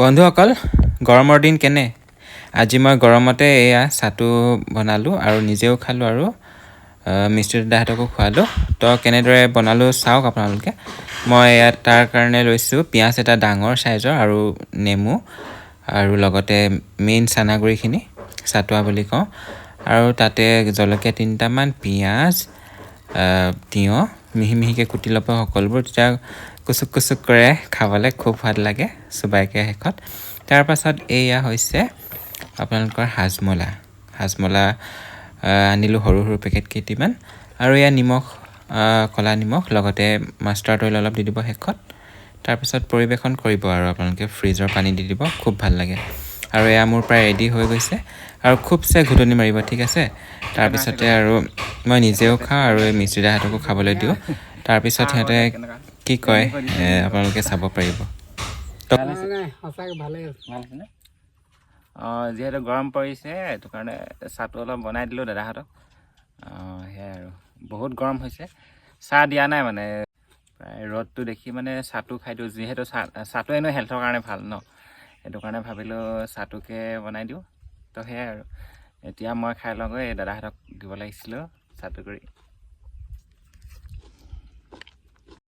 বন্ধুসকল গৰমৰ দিন কেনে আজি মই গৰমতে এয়া চাটু বনালোঁ আৰু নিজেও খালোঁ আৰু মিষ্টি দাদাহঁতকো খোৱালোঁ তো কেনেদৰে বনালোঁ চাওক আপোনালোকে মই ইয়াত তাৰ কাৰণে লৈছোঁ পিঁয়াজ এটা ডাঙৰ সাইজৰ আৰু নেমু আৰু লগতে মেইন চানাগুৰিখিনি চাটুৱা বুলি কওঁ আৰু তাতে জলকীয়া 3টামান পিঁয়াজ তিয়ঁহ মিহি মিহিকৈ কুটি ল'ব সকলোবোৰ তেতিয়া কুচুক কুচুক কৰে খাবলৈ খুব ভাল লাগে চুবাইকে শেষত তাৰ পাছত এয়া হৈছে আপোনালোকৰ হাজমলা আনিলোঁ সৰু সৰু পেকেট কেইটিমান আৰু এয়া নিমখ কলা নিমখ লগতে মাষ্টাৰ্ড অইল অলপ দি দিব শেষত তাৰপিছত পৰিৱেশন কৰিব আৰু আপোনালোকে ফ্ৰিজৰ পানী দি দিব খুব ভাল লাগে আৰু এয়া মোৰ প্ৰায় ৰেডি হৈ গৈছে আৰু খুবছে ঘুটনি মাৰিব ঠিক আছে তাৰপিছতে আৰু মই নিজেও খাওঁ আৰু এই মিষ্টি দাহঁতকো খাবলৈ দিওঁ তাৰপিছত সিহঁতে কি কয় আপোনালোকে চাব পাৰিব যিহেতু গৰম পৰিছে সেইটো কাৰণে চাহটো অলপ বনাই দিলোঁ দাদাহঁতক সেয়াই আৰু বহুত গৰম হৈছে চাহ দিয়া নাই মানে প্ৰায় ৰ'দটো দেখি মানে চাহটো খাই দিওঁ যিহেতু চাহটো এনেও হেল্থৰ কাৰণে ভাল ন সেইটো কাৰণে ভাবিলোঁ চাহটোকে বনাই দিওঁ তো সেয়াই আৰু এতিয়া মই খাই লওঁগৈ দাদাহঁতক দিব লাগিছিলোঁ চাহটো কৰি